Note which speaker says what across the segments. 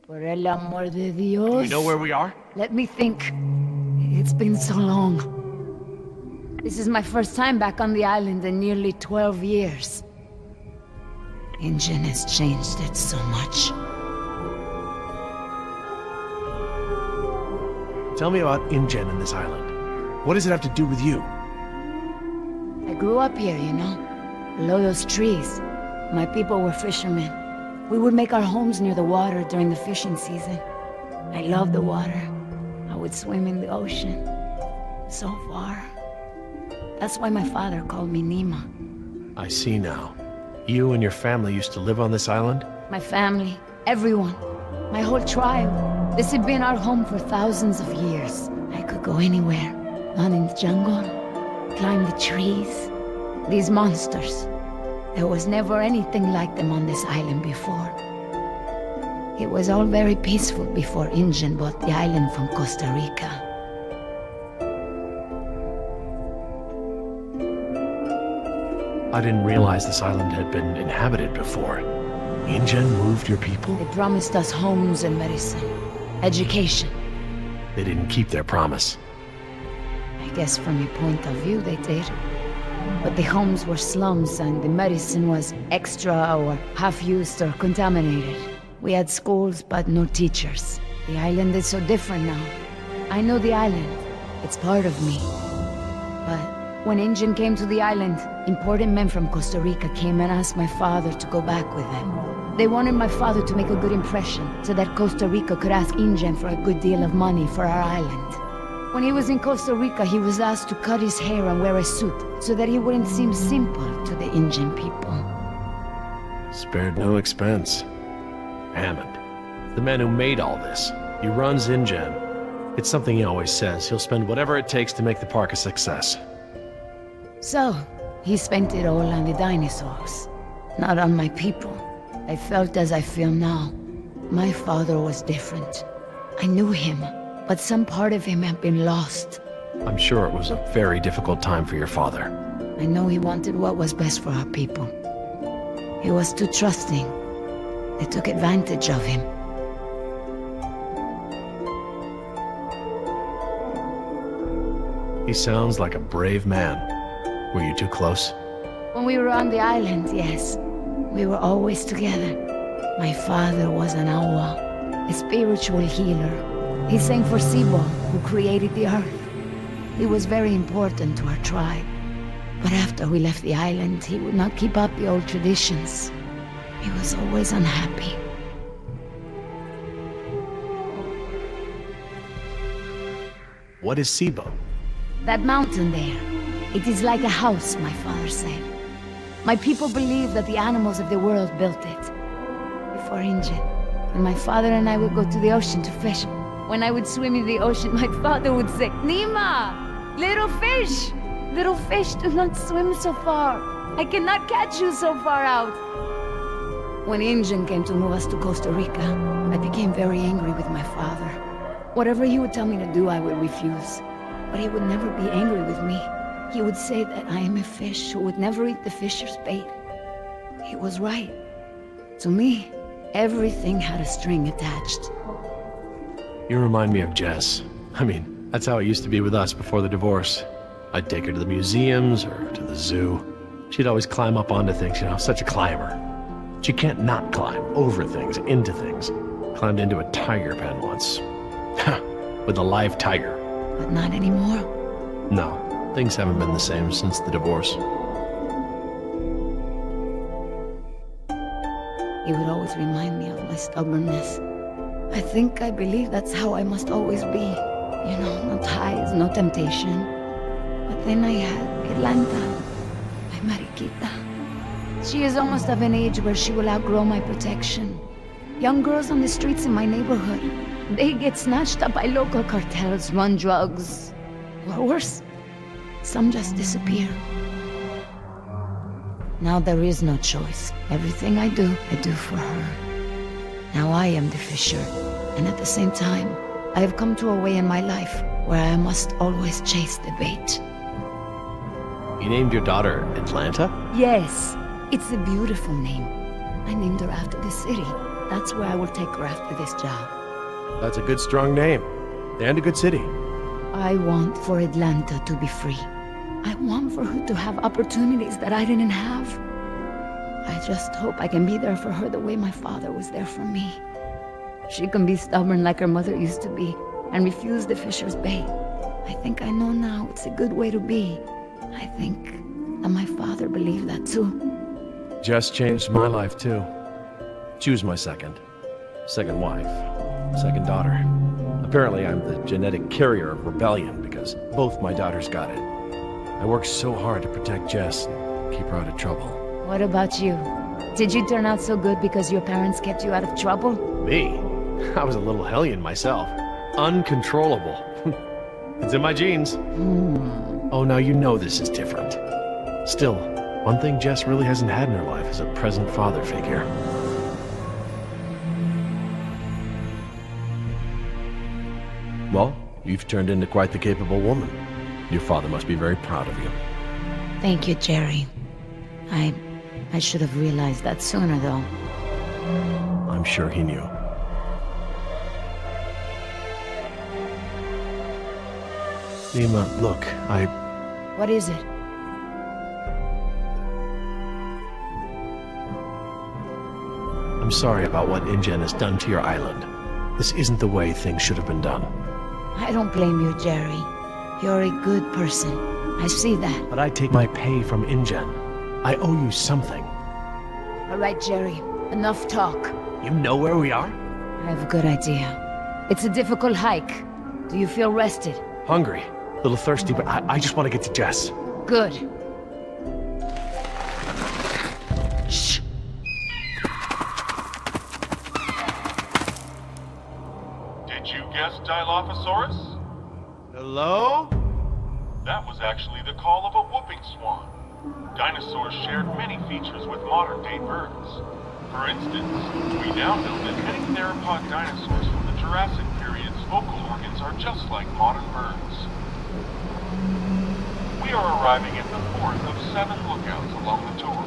Speaker 1: Por el amor de Dios.
Speaker 2: You know where we are?
Speaker 1: Let me think. It's been so long. This is my first time back on the island in nearly 12 years. Engine has changed it so much.
Speaker 3: Tell me about InGen and this island. What does it have to do with you?
Speaker 1: I grew up here, you know, below those trees. My people were fishermen. We would make our homes near the water during the fishing season. I loved the water. I would swim in the ocean. So far. That's why my father called me Nima.
Speaker 3: I see now. You and your family used to live on this island?
Speaker 1: My family, everyone, my whole tribe. This had been our home for thousands of years. I could go anywhere, run in the jungle, climb the trees. These monsters. There was never anything like them on this island before. It was all very peaceful before InGen bought the island from Costa Rica.
Speaker 3: I didn't realize this island had been inhabited before. InGen moved your people?
Speaker 1: They promised us homes and medicine, education.
Speaker 3: They didn't keep their promise.
Speaker 1: I guess from your point of view, they did. But the homes were slums and the medicine was extra or half-used or contaminated. We had schools, but no teachers. The island is so different now. I know the island. It's part of me. But when InGen came to the island, important men from Costa Rica came and asked my father to go back with them. They wanted my father to make a good impression, so that Costa Rica could ask InGen for a good deal of money for our island. When he was in Costa Rica, he was asked to cut his hair and wear a suit, so that he wouldn't seem simple to the InGen people.
Speaker 3: Spared no expense. Hammond, the man who made all this. He runs InGen. It's something he always says. He'll spend whatever it takes to make the park a success.
Speaker 1: So, he spent it all on the dinosaurs, not on my people. I felt as I feel now. My father was different. I knew him, but some part of him had been lost.
Speaker 3: I'm sure it was a very difficult time for your father.
Speaker 1: I know he wanted what was best for our people. He was too trusting. They took advantage of him.
Speaker 3: He sounds like a brave man. Were you too close?
Speaker 1: When we were on the island, yes. We were always together. My father was an awa, a spiritual healer. He sang for Sibo, who created the earth. He was very important to our tribe. But after we left the island, he would not keep up the old traditions. He was always unhappy.
Speaker 3: What is Sibo?
Speaker 1: That mountain there. It is like a house, my father said. My people believe that the animals of the world built it. Before InGen. And my father and I would go to the ocean to fish. When I would swim in the ocean, my father would say, Nima! Little fish! Little fish, do not swim so far. I cannot catch you so far out. When InGen came to move us to Costa Rica, I became very angry with my father. Whatever he would tell me to do, I would refuse. But he would never be angry with me. He would say that I am a fish who would never eat the fisher's bait. He was right. To me, everything had a string attached.
Speaker 3: You remind me of Jess. I mean, that's how it used to be with us before the divorce. I'd take her to the museums or to the zoo. She'd always climb up onto things, you know, such a climber. She can't not climb over things, into things. Climbed into a tiger pen once. With a live tiger.
Speaker 1: But not anymore.
Speaker 3: No, things haven't been the same since the divorce.
Speaker 1: He would always remind me of my stubbornness. I believe that's how I must always be. You know, no ties, no temptation. But then I had Atlanta, my Mariquita. She is almost of an age where she will outgrow my protection. Young girls on the streets in my neighborhood, they get snatched up by local cartels, run drugs. Or worse, some just disappear. Now there is no choice. Everything I do for her. Now I am the fisher, and at the same time, I have come to a way in my life where I must always chase the bait.
Speaker 3: You named your daughter Atlanta?
Speaker 1: Yes, it's a beautiful name. I named her after the city. That's where I will take her after this job.
Speaker 3: That's a good, strong name. And a good city.
Speaker 1: I want for Atlanta to be free. I want for her to have opportunities that I didn't have. I just hope I can be there for her the way my father was there for me. She can be stubborn like her mother used to be, and refuse the Fisher's bait. I think I know now it's a good way to be. I think that my father believed that too.
Speaker 3: Jess changed my life too. She was my second wife, second daughter. Apparently I'm the genetic carrier of rebellion because both my daughters got it. I worked so hard to protect Jess and keep her out of trouble.
Speaker 1: What about you? Did you turn out so good because your parents kept you out of trouble?
Speaker 3: Me? I was a little hellion myself. Uncontrollable. It's in my genes. Oh, now you know this is different. Still, one thing Jess really hasn't had in her life is a present father figure. Well, you've turned into quite the capable woman. Your father must be very proud of you.
Speaker 1: Thank you, Jerry. I should have realized that sooner, though.
Speaker 3: I'm sure he knew. Nima, look,
Speaker 1: What is it?
Speaker 3: I'm sorry about what InGen has done to your island. This isn't the way things should have been done.
Speaker 1: I don't blame you, Jerry. You're a good person. I see that.
Speaker 3: But I take my pay from InGen. I owe you something.
Speaker 1: All right, Jerry. Enough talk.
Speaker 3: You know where we are?
Speaker 1: I have a good idea. It's a difficult hike. Do you feel rested?
Speaker 3: Hungry. A little thirsty, but I just want to get to Jess.
Speaker 1: Good.
Speaker 3: Shh.
Speaker 2: Did you guess Dilophosaurus?
Speaker 3: Hello?
Speaker 2: That was actually the call of a whooping swan. Dinosaurs shared many features with modern-day birds. For instance, we now know that many theropod dinosaurs from the Jurassic period's vocal organs are just like modern birds. We are arriving at the fourth of 7 lookouts along the tour.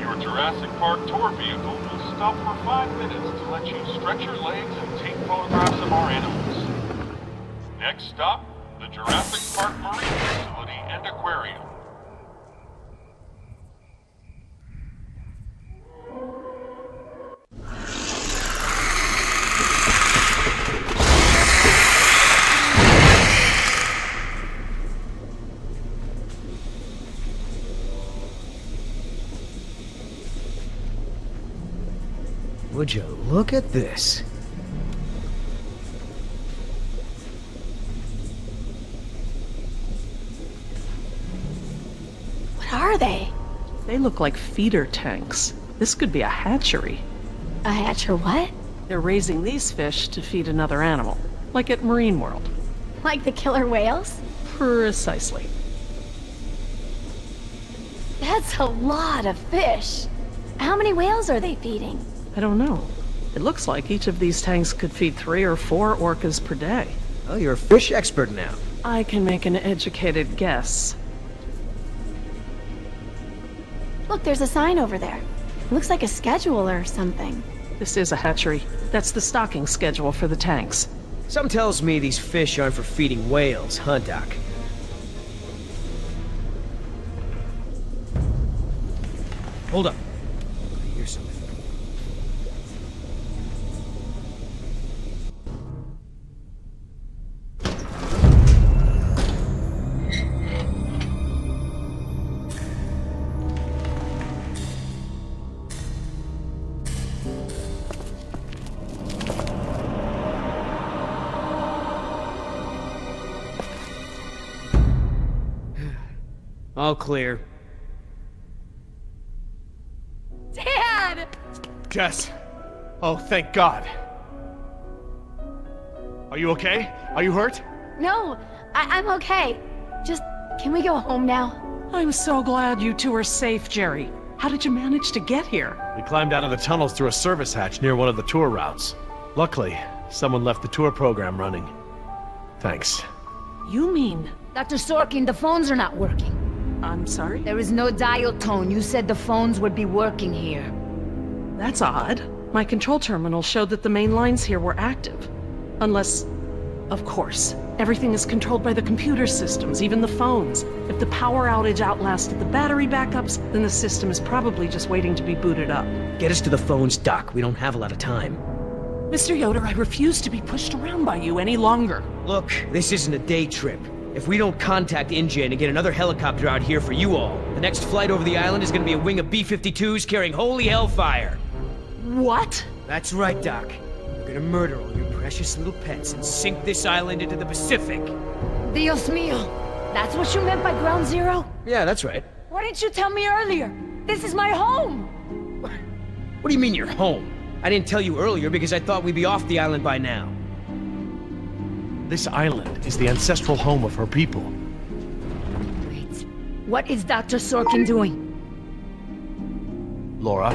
Speaker 2: Your Jurassic Park tour vehicle will stop for 5 minutes to let you stretch your legs and take photographs of our animals. Next stop, the Jurassic Park Marine Facility and Aquarium.
Speaker 4: Would you look at this?
Speaker 5: What are they?
Speaker 6: They look like feeder tanks. This could be a hatchery.
Speaker 5: A hatcher what?
Speaker 6: They're raising these fish to feed another animal, like at Marine World.
Speaker 5: Like the killer whales?
Speaker 6: Precisely.
Speaker 5: That's a lot of fish. How many whales are they feeding?
Speaker 6: I don't know. It looks like each of these tanks could feed 3 or 4 orcas per day.
Speaker 4: Oh, you're a fish expert now.
Speaker 6: I can make an educated guess.
Speaker 5: Look, there's a sign over there. It looks like a schedule or something.
Speaker 6: This is a hatchery. That's the stocking schedule for the tanks.
Speaker 4: Something tells me these fish aren't for feeding whales, huh, Doc? Hold up. I hear something. All clear.
Speaker 5: Dad!
Speaker 3: Jess! Oh, thank God. Are you okay? Are you hurt?
Speaker 5: No, I'm okay. Just, can we go home now?
Speaker 6: I'm so glad you two are safe, Jerry. How did you manage to get here?
Speaker 3: We climbed out of the tunnels through a service hatch near one of the tour routes. Luckily, someone left the tour program running. Thanks.
Speaker 6: You mean...
Speaker 1: Dr. Sorkin, the phones are not working.
Speaker 6: I'm sorry?
Speaker 1: There is no dial tone. You said the phones would be working here.
Speaker 6: That's odd. My control terminal showed that the main lines here were active. Unless... Of course, everything is controlled by the computer systems, even the phones. If the power outage outlasted the battery backups, then the system is probably just waiting to be booted up.
Speaker 4: Get us to the phones, Doc. We don't have a lot of time.
Speaker 6: Mr. Yoder, I refuse to be pushed around by you any longer.
Speaker 4: Look, this isn't a day trip. If we don't contact InGen and get another helicopter out here for you all, the next flight over the island is gonna be a wing of B-52s carrying holy hellfire.
Speaker 6: What?
Speaker 4: That's right, Doc. We're gonna murder all your precious little pets and sink this island into the Pacific.
Speaker 1: Dios mío. That's what you meant by Ground Zero?
Speaker 4: Yeah, that's right.
Speaker 1: Why didn't you tell me earlier? This is my home!
Speaker 4: What do you mean you're home? I didn't tell you earlier because I thought we'd be off the island by now.
Speaker 3: This island is the ancestral home of her people.
Speaker 1: Wait, what is Dr. Sorkin doing?
Speaker 3: Laura?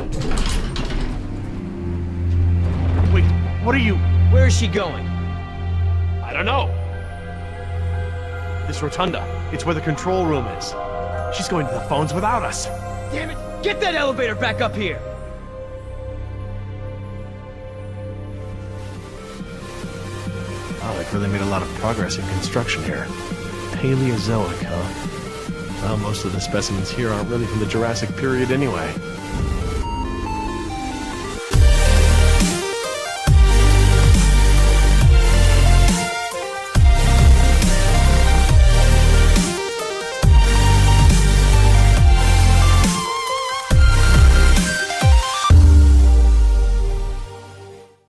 Speaker 3: Wait, what are you...
Speaker 4: Where is she going?
Speaker 3: I don't know. This rotunda. It's where the control room is. She's going to the phones without us.
Speaker 4: Damn it! Get that elevator back up here!
Speaker 3: Wow, they've really made a lot of progress in construction here. Paleozoic, huh? Well, most of the specimens here aren't really from the Jurassic period anyway.